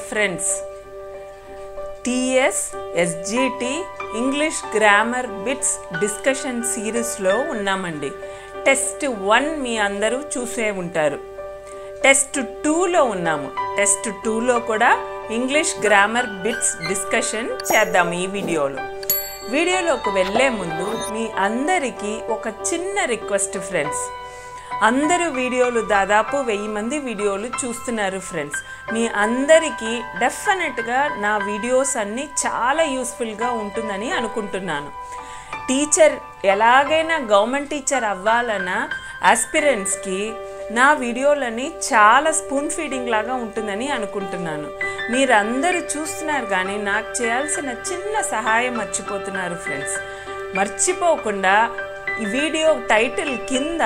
Friends, TS SGT English grammar bits discussion సిరీస్లో ఉన్నామండి. Test 1 మీ అందరూ చూసే ఉంటారు. టెస్ట్ 2లో ఉన్నాము. టెస్ట్ 2లో కూడా ఇంగ్లీష్ గ్రామర్ బిట్స్ డిస్కషన్ చేద్దాం. ఈ వీడియోలోకి వెళ్ళే ముందు మీ అందరికీ ఒక చిన్న రిక్వెస్ట్ ఫ్రెండ్స్. అందరూ వీడియోలు దాదాపు 1000 మంది వీడియోలు చూస్తున్నారు ఫ్రెండ్స్. మీ అందరికీ డెఫినెట్గా నా వీడియోస్ అన్నీ చాలా యూస్ఫుల్గా ఉంటుందని అనుకుంటున్నాను. టీచర్ ఎలాగైనా గవర్నమెంట్ టీచర్ అవ్వాలన్న ఆస్పిరెంట్స్కి నా వీడియోలని చాలా స్పూన్ ఫీడింగ్ లాగా ఉంటుందని అనుకుంటున్నాను. మీరందరూ చూస్తున్నారు కానీ నాకు చేయాల్సిన చిన్న సహాయం మర్చిపోతున్నారు ఫ్రెండ్స్. మర్చిపోకుండా ఈ వీడియో టైటిల్ కింద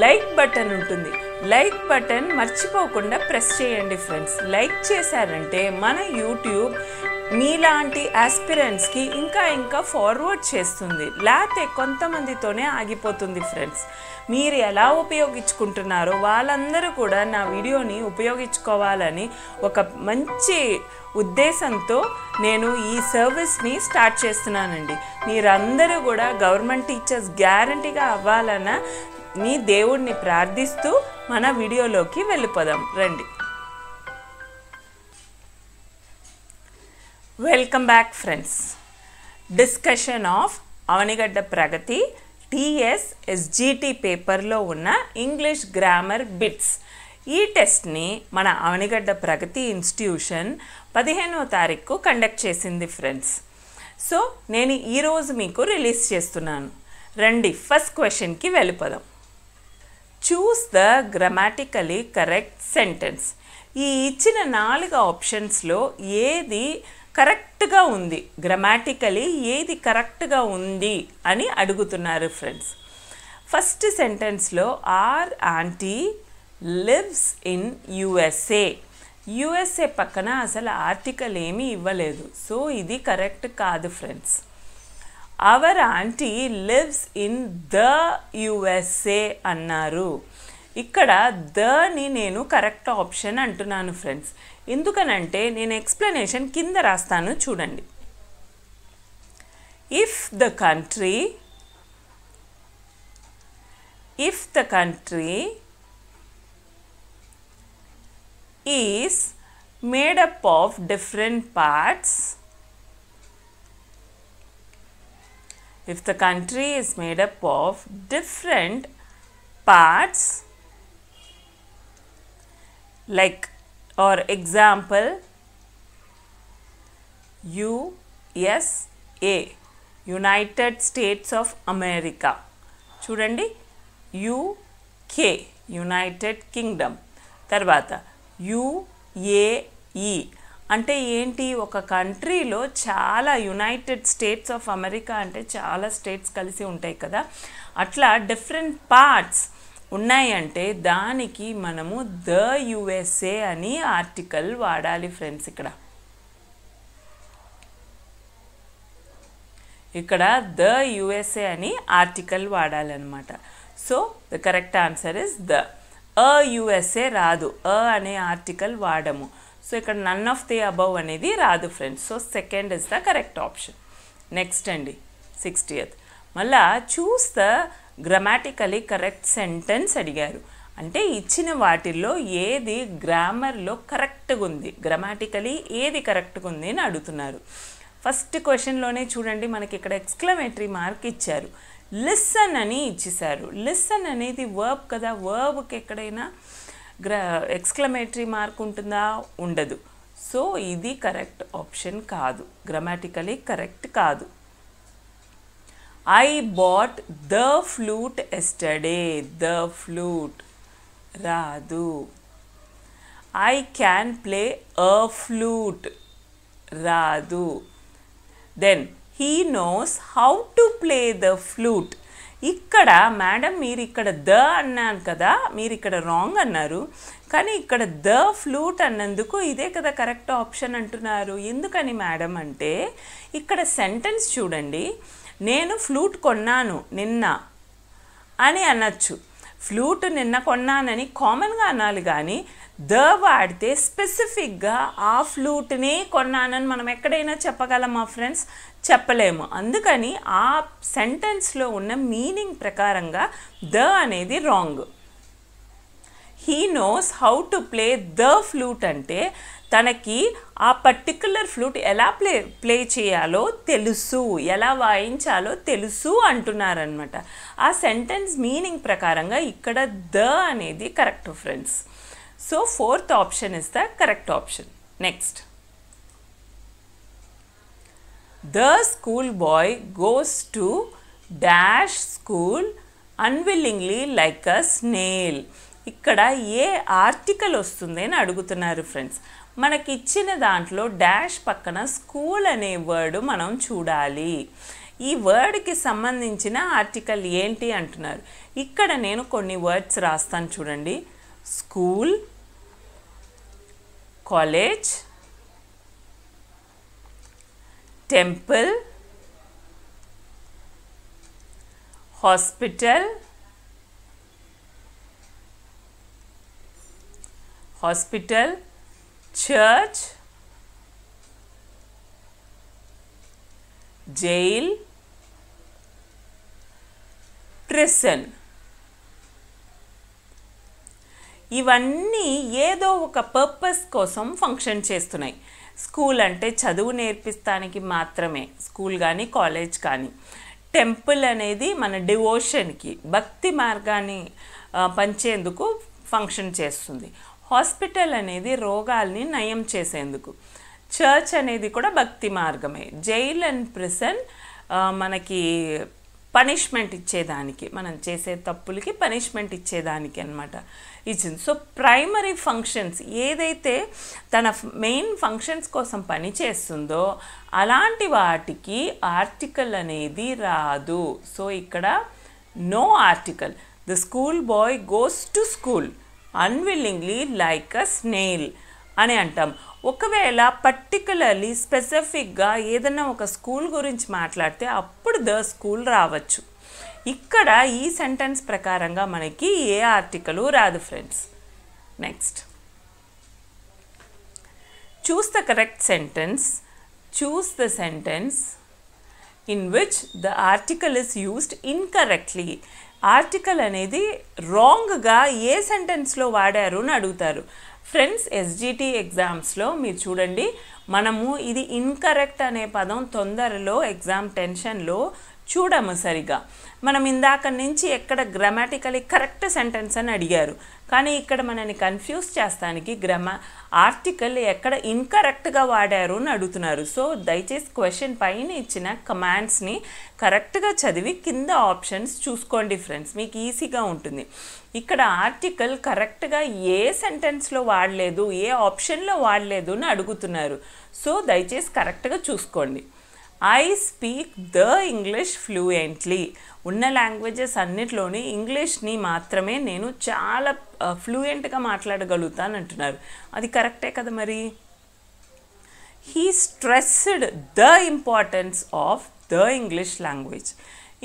లైక్ బటన్ ఉంటుంది. లైక్ బటన్ మర్చిపోకుండా ప్రెస్ చేయండి ఫ్రెండ్స్. లైక్ చేశారంటే మన యూట్యూబ్ మీలాంటి ఆస్పిరెంట్స్కి ఇంకా ఫార్వర్డ్ చేస్తుంది. లేకపోతే కొంతమందితోనే ఆగిపోతుంది ఫ్రెండ్స్. మీరు ఎలా ఉపయోగించుకుంటున్నారో వాళ్ళందరూ కూడా నా వీడియోని ఉపయోగించుకోవాలని ఒక మంచి ఉద్దేశంతో నేను ఈ సర్వీస్ని స్టార్ట్ చేస్తున్నానండి. మీరందరూ కూడా గవర్నమెంట్ టీచర్స్ గ్యారంటీగా అవ్వాలన్న మీ దేవుణ్ణి ప్రార్థిస్తూ మన వీడియోలోకి వెళ్ళిపోదాం రండి. Welcome back friends. Discussion of Avanigadda Pragati TS SGT పేపర్లో ఉన్న ఇంగ్లీష్ గ్రామర్ బిట్స్. ఈ టెస్ట్ని మన అవనిగడ్డ ప్రగతి ఇన్స్టిట్యూషన్ 15వ తారీఖు కండక్ట్ చేసింది ఫ్రెండ్స్. సో నేను ఈరోజు మీకు రిలీజ్ చేస్తున్నాను. రండి ఫస్ట్ క్వశ్చన్కి వెళ్ళిపోదాం. Choose the గ్రామాటికలీ correct sentence. ఈ ఇచ్చిన 4 ఆప్షన్స్లో ఏది కరెక్ట్గా ఉంది, గ్రామాటికలీ ఏది కరెక్ట్గా ఉంది అని అడుగుతున్నారు ఫ్రెండ్స్. ఫస్ట్ సెంటెన్స్లో our aunty lives in USA. USA పక్కన అసలు ఆర్టికల్ ఏమీ ఇవ్వలేదు. సో ఇది కరెక్ట్ కాదు friends. Our aunty lives in the USA అన్నారు. ఇక్కడ దని నేను కరెక్ట్ ఆప్షన్ అంటున్నాను ఫ్రెండ్స్. ఎందుకనంటే నేను ఎక్స్ప్లెనేషన్ కింద రాస్తాను చూడండి. If the country is made up of different parts, if the country is made up of different parts, like or example USA, United States of America. చూడండి, UK యునైటెడ్ కింగ్డమ్. తర్వాత UAE అంటే ఏంటి, ఒక కంట్రీలో చాలా యునైటెడ్ స్టేట్స్ ఆఫ్ అమెరికా అంటే చాలా states కలిసి ఉంటాయి కదా, అట్లా డిఫరెంట్ పార్ట్స్ ఉన్నాయంటే దానికి మనము ద యుఎస్ఏ అని ఆర్టికల్ వాడాలి ఫ్రెండ్స్. ఇక్కడ ద యుఎస్ఏ అని ఆర్టికల్ వాడాలన్నమాట. So the correct answer is the. USA రాదు, అనే ఆర్టికల్ వాడము. సో ఇక్కడ నన్ ఆఫ్ ది అబవ్ అనేది రాదు friends. So second is the correct option. Next అండి 60th. మళ్ళా చూస్ ద గ్రామాటికలీ కరెక్ట్ సెంటెన్స్ అడిగారు. అంటే ఇచ్చిన వాటిల్లో ఏది గ్రామర్లో కరెక్ట్గా ఉంది, గ్రామాటికలీ ఏది కరెక్ట్గా ఉంది అని అడుగుతున్నారు. ఫస్ట్ క్వశ్చన్లోనే చూడండి, మనకి ఇక్కడ ఎక్స్క్లమేటరీ మార్క్ ఇచ్చారు. లిసన్ అని ఇచ్చేసారు. లిసన్ అనేది వర్బ్ కదా, వర్బ్కి ఎక్కడైనా ఎక్స్క్లమేటరీ మార్క్ ఉంటుందా? ఉండదు. సో ఇది కరెక్ట్ ఆప్షన్ కాదు, గ్రామాటికలీ కరెక్ట్ కాదు. I bought the flute yesterday. The flute రాదు. I can play a flute రాదు. Then he knows how to play the flute. ఇక్కడ మేడం మీరు ఇక్కడ ద అన్నాను కదా, మీరు ఇక్కడ రాంగ్ అన్నారు. కానీ ఇక్కడ ద ఫ్లూట్ అన్నందుకు ఇదే కదా కరెక్ట్ ఆప్షన్ అంటున్నారు. ఎందుకని మేడం అంటే ఇక్కడ సెంటెన్స్ చూడండి, నేను ఫ్లూట్ కొన్నాను నిన్న అని అనొచ్చు. ఫ్లూట్ నిన్న కొన్నానని కామన్గా అనాలి కానీ ద వాడితే స్పెసిఫిక్గా ఆ ఫ్లూట్నే కొన్నానని మనం ఎక్కడైనా చెప్పగలమా ఫ్రెండ్స్? చెప్పలేము. అందుకని ఆ సెంటెన్స్లో ఉన్న మీనింగ్ ప్రకారంగా ద అనేది wrong. He knows how to play the flute అంటే తనకి ఆ పర్టిక్యులర్ ఫ్లూట్ ఎలా ప్లే చేయాలో తెలుసు, ఎలా వాయించాలో తెలుసు అంటున్నారనమాట. ఆ సెంటెన్స్ మీనింగ్ ప్రకారంగా ఇక్కడ ద అనేది correct friends. So fourth option is the correct option. Next, the school boy goes to dash school unwillingly like a snail. ఇక్కడ ఏ ఆర్టికల్ వస్తుంది అని అడుగుతున్నారు ఫ్రెండ్స్. మనకి ఇచ్చిన దాంట్లో డాష్ పక్కన స్కూల్ అనే వర్డ్ మనం చూడాలి. ఈ వర్డ్కి సంబంధించిన ఆర్టికల్ ఏంటి అంటున్నారు. ఇక్కడ నేను కొన్ని వర్డ్స్ రాస్తాను చూడండి. School, college, temple, hospital, church, jail, prison. ఇవన్నీ ఏదో ఒక పర్పస్ కోసం ఫంక్షన్ చేస్తున్నాయి. స్కూల్ అంటే చదువు నేర్పిస్తానికి మాత్రమే, స్కూల్ కానీ కాలేజ్ కానీ. టెంపుల్ అనేది మన డివోషన్కి, భక్తి మార్గాన్ని పంచేందుకు ఫంక్షన్ చేస్తుంది. హాస్పిటల్ అనేది రోగాల్ని నయం చేసేందుకు. చర్చ్ అనేది కూడా భక్తి మార్గమే. జైల్ అండ్ ప్రిసన్ మనకి పనిష్మెంట్ ఇచ్చేదానికి, మనం చేసే తప్పులకి పనిష్మెంట్ ఇచ్చేదానికి అన్నమాట ఇచ్చింది. సో ప్రైమరీ ఫంక్షన్స్ ఏదైతే తన మెయిన్ ఫంక్షన్స్ కోసం పని చేస్తుందో అలాంటి వాటికి ఆర్టికల్ అనేది రాదు. సో ఇక్కడ no article. The school boy goes to school unwillingly like a snail అని అంటాం. ఒకవేళ పర్టికులర్లీ స్పెసిఫిక్గా ఏదైనా ఒక స్కూల్ గురించి మాట్లాడితే అప్పుడు ద స్కూల్ రావచ్చు. ఇక్కడ ఈ సెంటెన్స్ ప్రకారంగా మనకి ఏ ఆర్టికల్ రాదు friends. Next, choose the correct sentence. Choose the sentence in which the article is used incorrectly. Article అనేది రాంగ్గా ఏ సెంటెన్స్లో వాడారు అని అడుగుతారు ఫ్రెండ్స్. ఎస్జిటి ఎగ్జామ్స్లో మీరు చూడండి, మనము ఇది ఇన్కరెక్ట్ అనే పదం తొందరలో ఎగ్జామ్ టెన్షన్లో చూడము సరిగా. మనం ఇందాక నుంచి ఎక్కడ గ్రామాటికలీ కరెక్ట్ సెంటెన్స్ అని అడిగారు, కానీ ఇక్కడ మనని కన్ఫ్యూజ్ చేస్తానికి ఆర్టికల్ ఎక్కడ ఇన్కరెక్ట్గా వాడారు అని అడుగుతున్నారు. సో దయచేసి క్వశ్చన్ పైన ఇచ్చిన కమాండ్స్ని కరెక్ట్గా చదివి కింద ఆప్షన్స్ చూసుకోండి ఫ్రెండ్స్, మీకు ఈజీగా ఉంటుంది. ఇక్కడ ఆర్టికల్ కరెక్ట్గా ఏ సెంటెన్స్లో వాడలేదు, ఏ ఆప్షన్లో వాడలేదు అని అడుగుతున్నారు. సో దయచేసి కరెక్ట్గా చూసుకోండి. I speak the English fluently. ఉన్న లాంగ్వేజెస్ అన్నిట్లోని ఇంగ్లీష్ని మాత్రమే నేను చాలా ఫ్లూయెంట్గా మాట్లాడగలుగుతాను అంటున్నారు. అది కరెక్టే కదా మరి. He stressed the importance of the English language.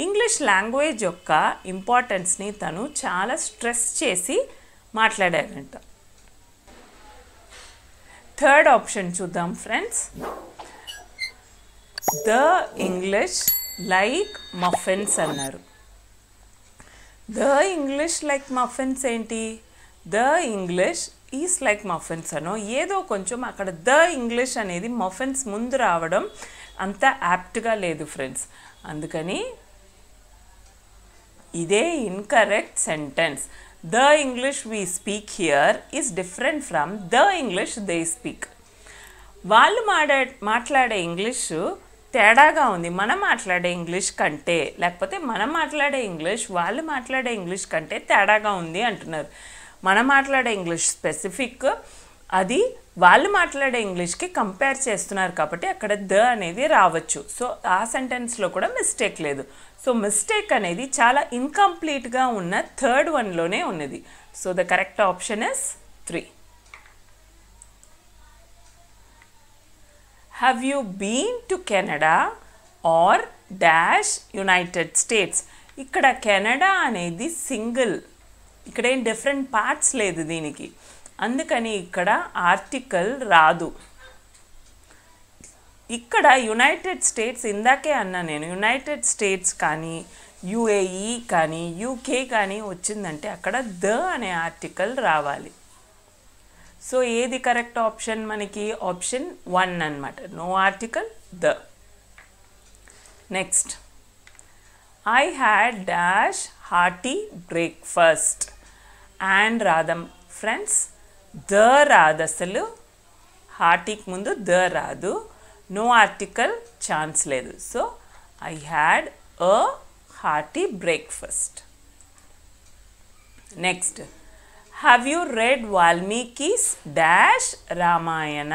English language యొక్క ఇంపార్టెన్స్ని తను చాలా స్ట్రెస్ చేసి మాట్లాడారంట. థర్డ్ ఆప్షన్ చూద్దాం friends. The English like muffins అన్నారు. ద ఇంగ్లీష్ లైక్ మఫిన్స్ ఏంటి? The English is like muffins అనో ఏదో కొంచెం అక్కడ ద ఇంగ్లీష్ అనేది మఫిన్స్ ముందు రావడం అంత యాప్ట్గా లేదు ఫ్రెండ్స్. అందుకని ఇదే incorrect sentence. The English we speak here is different from the English they speak. వాళ్ళు మాట్లాడే ఇంగ్లీషు తేడాగా ఉంది మనం మాట్లాడే ఇంగ్లీష్ కంటే, లేకపోతే మనం మాట్లాడే ఇంగ్లీష్ వాళ్ళు మాట్లాడే ఇంగ్లీష్ కంటే తేడాగా ఉంది అంటున్నారు. మనం మాట్లాడే ఇంగ్లీష్ స్పెసిఫిక్, అది వాళ్ళు మాట్లాడే ఇంగ్లీష్కి కంపేర్ చేస్తున్నారు కాబట్టి అక్కడ ద అనేది రావచ్చు. సో ఆ సెంటెన్స్లో కూడా మిస్టేక్ లేదు. సో మిస్టేక్ అనేది చాలా ఇన్కంప్లీట్గా ఉన్న థర్డ్ వన్లోనే ఉన్నది. So the correct option is 3. Have you been to Canada or dash United States? ఇక్కడ కెనడా అనేది సింగిల్, ఇక్కడ ఏం డిఫరెంట్ పార్ట్స్ లేదు దీనికి. అందుకని ఇక్కడ ఆర్టికల్ రాదు. ఇక్కడ యునైటెడ్ స్టేట్స్ ఇందాకే అన్నా నేను, యునైటెడ్ స్టేట్స్ కానీ యుఏఈ కానీ యూకే కానీ వచ్చిందంటే అక్కడ ద అనే ఆర్టికల్ రావాలి. సో ఏది కరెక్ట్ ఆప్షన్ మనకి? ఆప్షన్ 1 అన్నమాట. No article, the. Next, I had dash hearty breakfast. And రాదం ఫ్రెండ్స్, ద రాదు అసలు. హార్టీకి ముందు ద రాదు. నో ఆర్టికల్ ఛాన్స్ లేదు. So I had a hearty breakfast. Next, have you read Valmiki's dash Ramayana.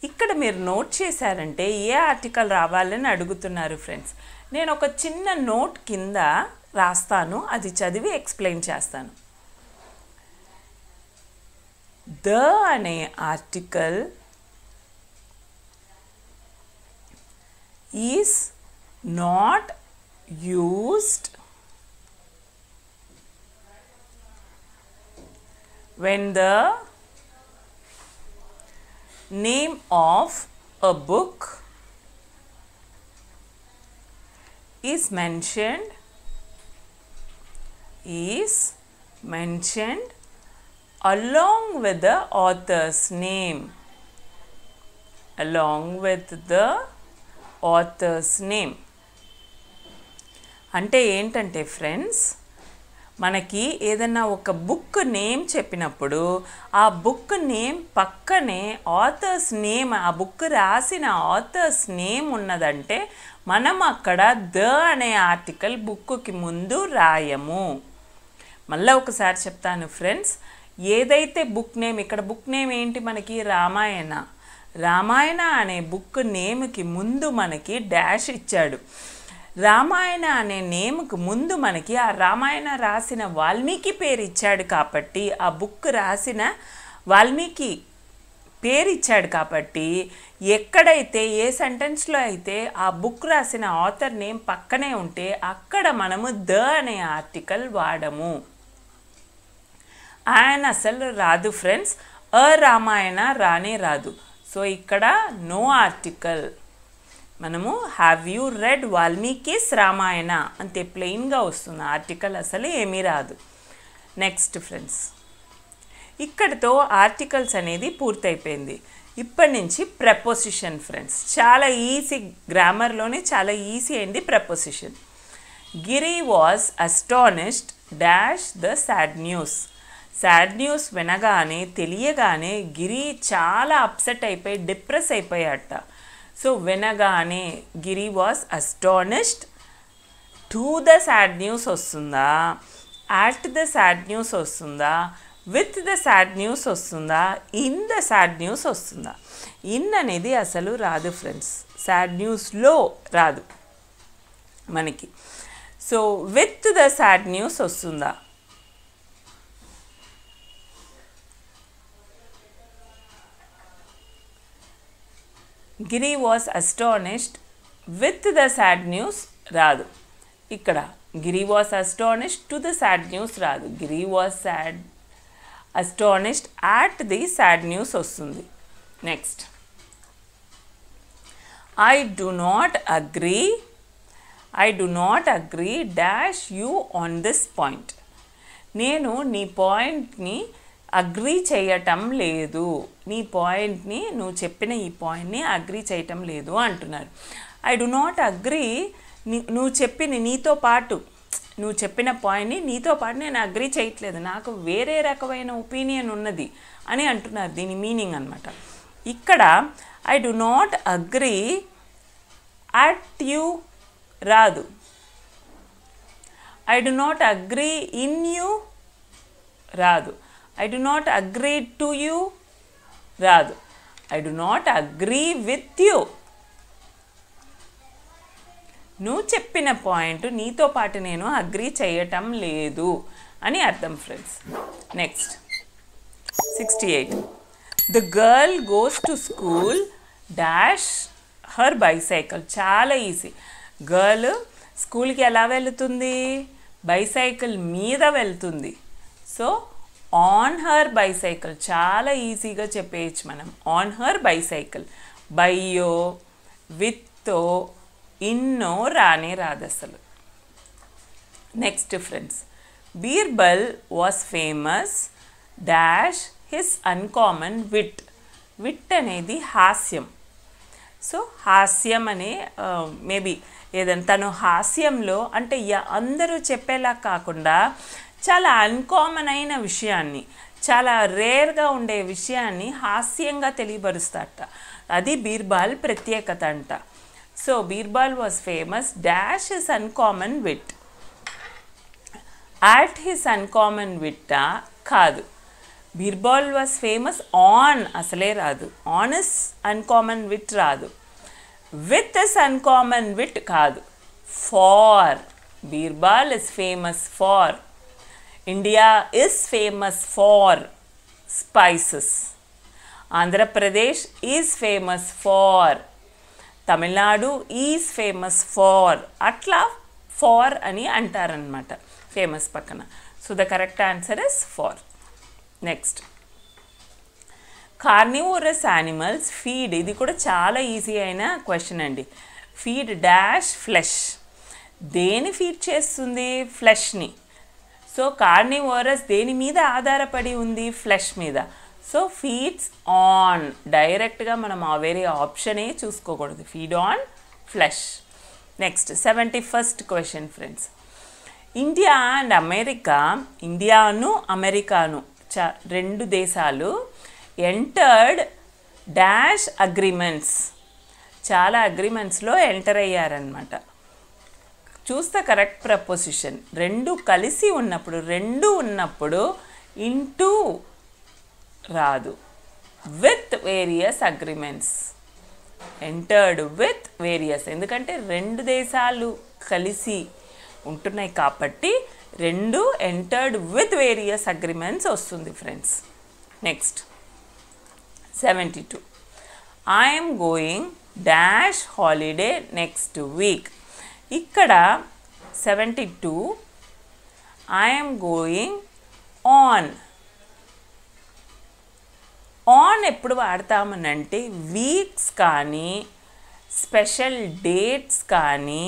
ఇక్కడ మీరు నోట్ చేశారంటే ఏ ఆర్టికల్ రావాలని అడుగుతున్నారు ఫ్రెండ్స్. నేను ఒక చిన్న నోట్ కింద రాస్తాను, అది చదివి ఎక్స్ప్లెయిన్ చేస్తాను. ద అనే article is not used when the name of a book is mentioned along with the author's name. Along with the author's name. అంటే ఏంటంటే ఫ్రెండ్స్, మనకి ఏదన్నా ఒక బుక్ నేమ్ చెప్పినప్పుడు ఆ బుక్ నేమ్ పక్కనే ఆథర్స్ నేమ్, ఆ బుక్ రాసిన ఆథర్స్ నేమ్ ఉన్నదంటే మనం అక్కడ ద అనే ఆర్టికల్ బుక్కి ముందు రాయము. మళ్ళీ ఒకసారి చెప్తాను ఫ్రెండ్స్, ఏదైతే బుక్ నేమ్, ఇక్కడ బుక్ నేమ్ ఏంటి మనకి? రామాయణ. రామాయణ అనే బుక్ నేమ్కి ముందు మనకి డాష్ ఇచ్చాడు. రామాయణ అనే నేమ్కి ముందు మనకి ఆ రామాయణ రాసిన వాల్మీకి పేరు ఇచ్చాడు కాబట్టి, ఆ బుక్ రాసిన వాల్మీకి పేరు ఇచ్చాడు కాబట్టి, ఎక్కడైతే ఏ సెంటెన్స్లో అయితే ఆ బుక్ రాసిన ఆథర్ నేమ్ పక్కనే ఉంటే అక్కడ మనము ద అనే ఆర్టికల్ వాడము. ఆయన అసలు రాదు ఫ్రెండ్స్, అ రామాయణ రానే రాదు. సో ఇక్కడ నో ఆర్టికల్. మనము have you read Valmikis Ramayana అంతే ప్లెయిన్గా వస్తుంది, ఆర్టికల్ అసలు ఏమీ రాదు. నెక్స్ట్ ఫ్రెండ్స్, ఇక్కడితో ఆర్టికల్స్ అనేది పూర్తయిపోయింది. ఇప్పటి నుంచి ప్రపోజిషన్ ఫ్రెండ్స్. చాలా ఈజీ, గ్రామర్లోనే చాలా ఈజీ అయింది preposition. Giri was astonished dash the sad news. Sad news వినగానే, తెలియగానే గిరి చాలా అప్సెట్ అయిపోయి డిప్రెస్ అయిపోయాట. సో వినగానే Giri was astonished. To the sad news వస్తుందా, అట్ ద సాడ్ న్యూస్ వస్తుందా, విత్ ద సాడ్ న్యూస్ వస్తుందా, ఇన్ ద సాడ్ న్యూస్ వస్తుందా? ఇన్ అనేది అసలు రాదు ఫ్రెండ్స్, సాడ్ న్యూస్లో రాదు మనకి. So with the sad news వస్తుందా? Giri was astonished with the sad news రాదు. ఇక్కడ Giri was astonished to the sad news రాదు. Giri was astonished at the sad news వస్తుంది. Next, I do not agree dash you on this point. నేను నీ పాయింట్ని agree చేయటం లేదు, నీ పాయింట్ని, నువ్వు చెప్పిన ఈ పాయింట్ని అగ్రీ చేయటం లేదు అంటున్నారు. ఐ డు నాట్ అగ్రీ, నువ్వు చెప్పిన నీతో పాటు, నువ్వు చెప్పిన పాయింట్ని నీతో పాటు నేను అగ్రీ చేయట్లేదు, నాకు వేరే రకమైన ఒపీనియన్ ఉన్నది అని అంటున్నారు. దీని మీనింగ్ అనమాట. ఇక్కడ I do not agree at you రాదు. I do not agree in you రాదు. I do not agree to you రాదు. I do not agree with you. నువ్వు చెప్పిన పాయింట్ నీతో పాటు నేను అగ్రీ చేయటం లేదు అని అర్థం friends. Next 68. The girl goes to school dash her bicycle. చాలా ఈజీ. గర్ల్ స్కూల్కి ఎలా వెళ్తుంది? బైసైకిల్ మీద వెళ్తుంది. సో ఆన్ హర్ బైసైకిల్, చాలా ఈజీగా చెప్పేయచ్చు మనం. On her bicycle. బయ్యో, విత్తో, ఇన్నో రానే రాదు అసలు. Next friends, Birbal was famous dash his uncommon wit. Wit అనేది హాస్యం. సో హాస్యం అనే మేబీ ఏదైనా తను హాస్యంలో అంటే అందరూ చెప్పేలా కాకుండా చాలా అన్కామన్ అయిన విషయాన్ని, చాలా రేర్గా ఉండే విషయాన్ని హాస్యంగా తెలియబరుస్తాట. అది బీర్బల్ ప్రత్యేకత అంట. So Birbal was famous dash his uncommon wit. At his uncommon wit కాదు. బీర్బల్ వాజ్ ఫేమస్ ఆన్ అసలే రాదు. ఆన్ హిస్ అన్కామన్ విట్ రాదు. విత్ హిస్ అన్కామన్ విట్ కాదు. Far. Birbal is famous far. India is famous far spices. Andhra Pradesh is famous far. Tamil Nadu is famous far. అట్లా far అని అంటారనమాట famous పక్కన. So the correct answer is far. Next, carnivorous animals feed. ఇది కూడా చాలా easy అయిన question అండి. Feed dash flesh. దేని ఫీడ్ చేస్తుంది? ఫ్లెష్ని. సో కార్నివోరస్ దేని మీద ఆధారపడి ఉంది? ఫ్లెష్ మీద. So feeds on. డైరెక్ట్గా మనం వేరే ఆప్షనే చూసుకోకూడదు. Feed on flesh. Next 71st question friends. India and America, ఇండియాను అమెరికాను రెండు దేశాలు ఎంటర్డ్ డాష్ అగ్రిమెంట్స్. చాలా అగ్రిమెంట్స్లో ఎంటర్ అయ్యారనమాట. చూస్తే కరెక్ట్ ప్రపోజిషన్. రెండు కలిసి ఉన్నప్పుడు, రెండు ఉన్నప్పుడు ఇంటూ రాదు. With various agreements. Entered with various. ఎందుకంటే రెండు దేశాలు కలిసి ఉంటున్నాయి కాబట్టి రెండు ఎంటర్డ్ విత్ వేరియస్ అగ్రిమెంట్స్ వస్తుంది friends. Next 72. I'm going dash holiday next week. ఇక్కడ 72 ఐఎమ్ గోయింగ్ ఆన్. ఆన్ ఎప్పుడు వాడతామనంటే వీక్స్ కానీ, స్పెషల్ డేట్స్ కానీ,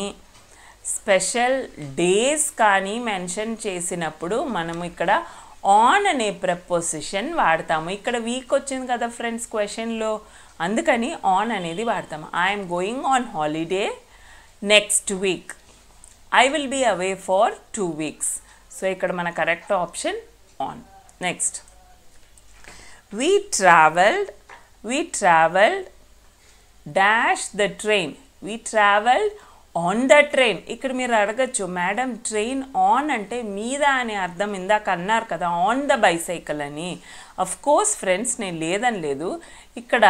స్పెషల్ డేస్ కానీ మెన్షన్ చేసినప్పుడు మనం ఇక్కడ ఆన్ అనే ప్రపోజిషన్ వాడతాము. ఇక్కడ వీక్ వచ్చింది కదా ఫ్రెండ్స్ క్వశ్చన్లో, అందుకని ఆన్ అనేది వాడతాము. I'm going on holiday next week. I will be away for 2 weeks. So ఇక్కడ మన correct option on. Next, we traveled dash the train. We traveled on the train. ఇక్కడ మీరు అడగచ్చు, మేడం ట్రైన్ ఆన్ అంటే మీద అనే అర్థం ఇందాక అన్నారు కదా ఆన్ ద బైసైకిల్ అని. అఫ్ కోర్స్ ఫ్రెండ్స్ నేను లేదని లేదు. ఇక్కడ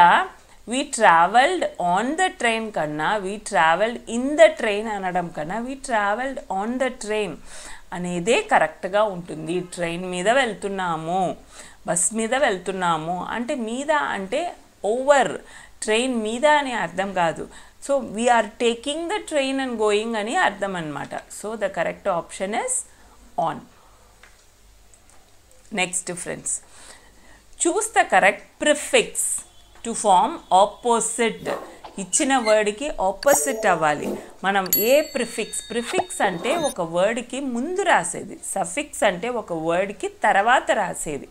we traveled on the train కన్నా we traveled in the train అనడం కన్నా we traveled on the train అనేదే కరెక్ట్గా ఉంటుంది. ట్రైన్ మీద వెళ్తున్నాము, బస్ మీద వెళ్తున్నాము అంటే మీద అంటే ఓవర్, ట్రైన్ మీద అనే అర్థం కాదు. So we are taking the train and going అని అర్థం అనమాట. So the correct option is on. Next friends, choose the correct prefix to form opposite. ఇచ్చిన వర్డ్కి ఆపోజిట్ అవ్వాలి. మనం ఏ ప్రిఫిక్స్ అంటే ఒక వర్డ్కి ముందు రాసేది, సఫిక్స్ అంటే ఒక వర్డ్కి తర్వాత రాసేది,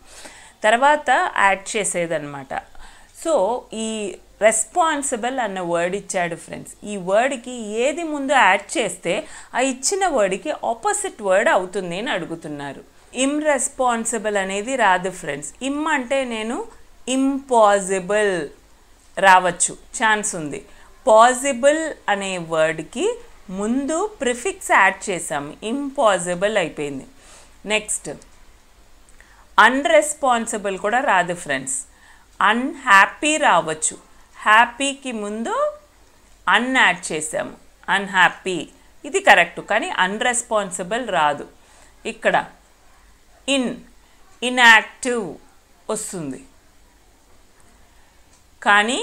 తర్వాత యాడ్ చేసేది అనమాట. సో ఈ రెస్పాన్సిబుల్ అన్న వర్డ్ ఇచ్చాడు ఫ్రెండ్స్. ఈ వర్డ్కి ఏది ముందు యాడ్ చేస్తే ఆ ఇచ్చిన వర్డ్కి ఆపోజిట్ వర్డ్ అవుతుంది అని అడుగుతున్నారు. ఇమ్రెస్పాన్సిబుల్ అనేది రాదు ఫ్రెండ్స్. ఇమ్ అంటే నేను ఇంపాసిబుల్ రావచ్చు, ఛాన్స్ ఉంది. పాసిబుల్ అనే వర్డ్కి ముందు ప్రిఫిక్స్ యాడ్ చేసాము, ఇంపాసిబుల్ అయిపోయింది. నెక్స్ట్, అన్రెస్పాన్సిబుల్ కూడా రాదు ఫ్రెండ్స్. అన్హ్యాపీ రావచ్చు, హ్యాపీకి ముందు అన్ యాడ్ చేసాము, అన్హ్యాపీ, ఇది కరెక్ట్. కానీ అన్రెస్పాన్సిబుల్ రాదు. ఇక్కడ ఇన్యాక్టివ్ వస్తుంది, కానీ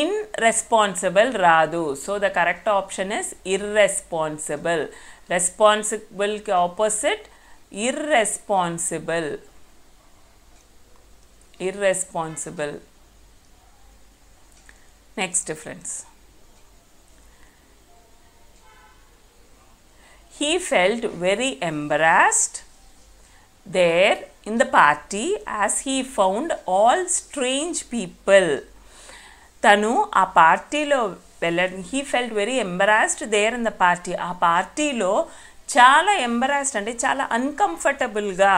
ఇన్రెస్పాన్సిబుల్ రాదు. So the correct option is irresponsible. రెస్పాన్సిబుల్కి opposite irresponsible. irresponsible. Next friends. He felt very embarrassed there in the party as he found all strange people. తను ఆ పార్టీలో he felt very embarrassed there in the party. ఆ పార్టీలో చాలా embarrassed అంటే చాలా అన్కంఫర్టబుల్గా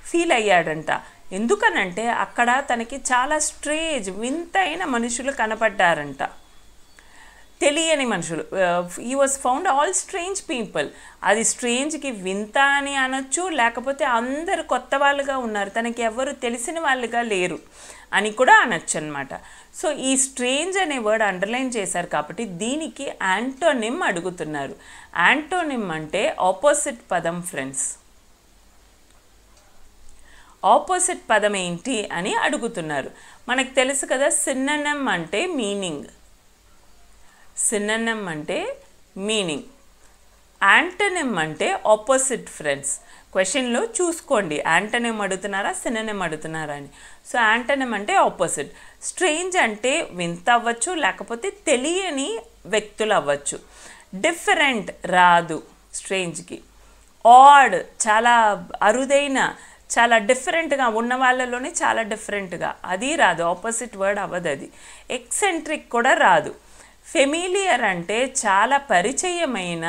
feel అయ్యాడంట. ఎందుకనంటే అక్కడ తనకి చాలా స్ట్రేంజ్ వింతైన మనుషులు కనపడ్డారంట, తెలియని మనుషులు. He was found all strange people. అది స్ట్రేంజ్కి వింత అని అనొచ్చు, లేకపోతే అందరు కొత్త వాళ్ళుగా ఉన్నారు, తనకి ఎవరు తెలిసిన వాళ్ళుగా లేరు అని కూడా అనొచ్చు అనమాట. సో ఈ స్ట్రేంజ్ అనే వర్డ్ అండర్లైన్ చేశారు కాబట్టి దీనికి యాంటోనిమ్ అడుగుతున్నారు. యాంటోనిమ్ అంటే ఆపోజిట్ పదం ఫ్రెండ్స్. ఆపోజిట్ పదం ఏంటి అని అడుగుతున్నారు. మనకు తెలుసు కదా సినోనిమ్ అంటే మీనింగ్. సినోనిమ్ అంటే మీనింగ్, యాంటోనిమ్ అంటే ఆపోజిట్ ఫ్రెండ్స్. క్వశ్చన్లో చూసుకోండి యాంటోనిమ్ అడుగుతున్నారా సినోనిమ్ అడుగుతున్నారా అని. సో యాంటోనిమ్ అంటే ఆపోజిట్. స్ట్రేంజ్ అంటే వింత అవ్వచ్చు, లేకపోతే తెలియని వ్యక్తులు అవ్వచ్చు. డిఫరెంట్ రాదు స్ట్రేంజ్కి. ఆడ్ చాలా అరుదైన, చాలా డిఫరెంట్గా ఉన్న వాళ్ళలోనే చాలా డిఫరెంట్గా, అది రాదు, ఆపోజిట్ వర్డ్ అవ్వదు అది. ఎక్సెంట్రిక్ కూడా రాదు. ఫెమిలియర్ అంటే చాలా పరిచయమైన,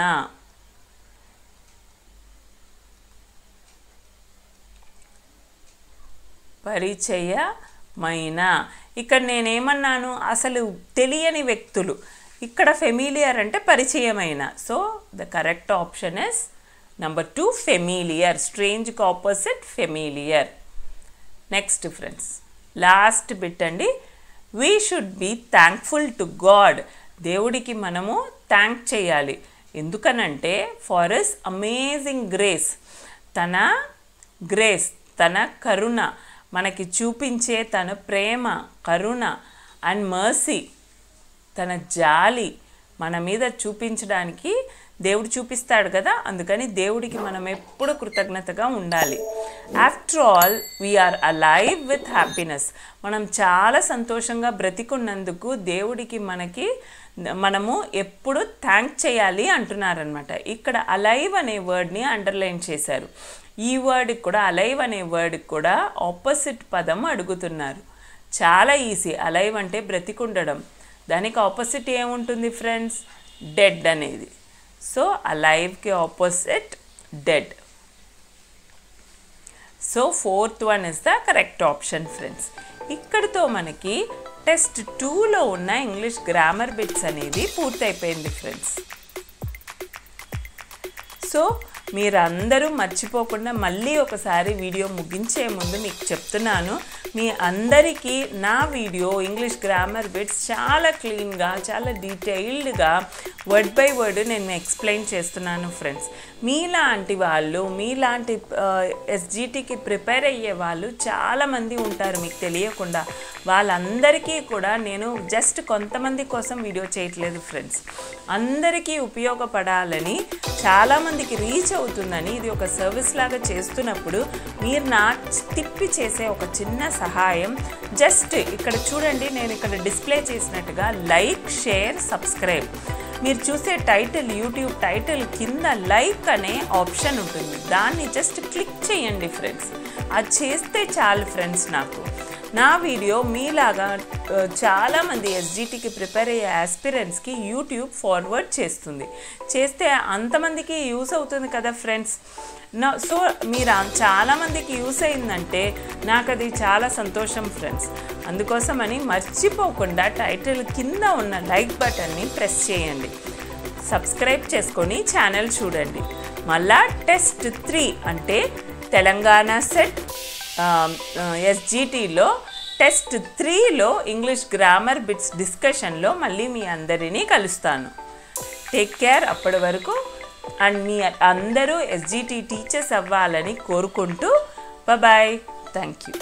ఇక్కడ నేనేమన్నాను, అసలు తెలియని వ్యక్తులు. ఇక్కడ ఫెమిలియర్ అంటే పరిచయమైన. So the correct option is number 2 familiar. స్ట్రేంజ్కి opposite familiar. Next friends last bit అండి. We should be thankful to god. దేవుడికి మనము థ్యాంక్ చేయాలి. ఎందుకనంటే ఫార్ హిస్ అమేజింగ్ గ్రేస్, తన గ్రేస్, తన కరుణ, మనకి చూపించే తన ప్రేమ, కరుణ అండ్ మర్సీ, తన జాలి మన మీద చూపించడానికి దేవుడు చూపిస్తాడు కదా, అందుకని దేవుడికి మనం ఎప్పుడు కృతజ్ఞతగా ఉండాలి. After all we are alive with happiness. మనం చాలా సంతోషంగా బ్రతికున్నందుకు దేవుడికి మనము ఎప్పుడు థ్యాంక్ చేయాలి అంటున్నారనమాట. ఇక్కడ అలైవ్ అనే వర్డ్ని అండర్లైన్ చేశారు. ఈ వర్డ్కి కూడా, అలైవ్ అనే వర్డ్కి కూడా ఆపోజిట్ పదం అడుగుతున్నారు. చాలా ఈజీ. అలైవ్ అంటే బ్రతికుండడం, దానికి ఆపోజిట్ ఏముంటుంది ఫ్రెండ్స్? డెడ్ అనేది. సో అలైవ్కి opposite dead. So 4th one is the correct option friends. ఇక్కడితో మనకి టెస్ట్ 2లో ఉన్న ఇంగ్లీష్ గ్రామర్ బిట్స్ అనేది పూర్తయిపోయింది ఫ్రెండ్స్. సో మీరందరూ మర్చిపోకుండా మళ్ళీ ఒకసారి వీడియో ముగించే ముందు మీకు చెప్తున్నాను, మీ అందరికీ నా వీడియో ఇంగ్లీష్ గ్రామర్ బిట్స్ చాలా క్లీన్గా, చాలా డీటెయిల్డ్గా వర్డ్ బై వర్డ్ నేను ఎక్స్ప్లెయిన్ చేస్తున్నాను ఫ్రెండ్స్. మీలాంటి వాళ్ళు, మీలాంటి ఎస్జిటికి ప్రిపేర్ అయ్యే వాళ్ళు చాలామంది ఉంటారు మీకు తెలియకుండా. వాళ్ళందరికీ కూడా నేను జస్ట్ కొంతమంది కోసం వీడియో చేయట్లేదు ఫ్రెండ్స్. అందరికీ ఉపయోగపడాలని, చాలామందికి రీచ్ అవుతుందని ఇది ఒక సర్వీస్ లాగా చేస్తున్నప్పుడు మీరు నా తిప్పి చేసే ఒక చిన్న సహాయం, జస్ట్ ఇక్కడ చూడండి, నేను ఇక్కడ డిస్ప్లే చేసినట్టుగా లైక్, షేర్, సబ్స్క్రైబ్. మీరు చూసే టైటిల్, యూట్యూబ్ టైటిల్ కింద లైక్ అనే ఆప్షన్ ఉంటుంది, దాన్ని జస్ట్ క్లిక్ చేయండి ఫ్రెండ్స్. అది చేస్తే చాలు ఫ్రెండ్స్. నాకు నా వీడియో మీలాగా చాలామంది ఎస్జిటికి ప్రిపేర్ అయ్యే ఆస్పిరెంట్స్కి యూట్యూబ్ ఫార్వర్డ్ చేస్తే అంతమందికి యూస్ అవుతుంది కదా ఫ్రెండ్స్. సో మీరు చాలామందికి యూస్ అయిందంటే నాకు అది చాలా సంతోషం ఫ్రెండ్స్. అందుకోసమని మర్చిపోకుండా టైటిల్ కింద ఉన్న లైక్ బటన్ని ప్రెస్ చేయండి, సబ్స్క్రైబ్ చేసుకొని ఛానల్ చూడండి. మళ్ళా టెస్ట్ 3 అంటే తెలంగాణ సెట్ ఎస్జిటిలో టెస్ట్ 3లో ఇంగ్లీష్ గ్రామర్ బిట్స్ డిస్కషన్లో మళ్ళీ మీ అందరినీ కలుస్తాను. టేక్ కేర్ అప్పటి వరకు. అండ్ మీ అందరూ ఎస్జిటి టీచర్స్ అవ్వాలని కోరుకుంటూ బాయ్. Thank you.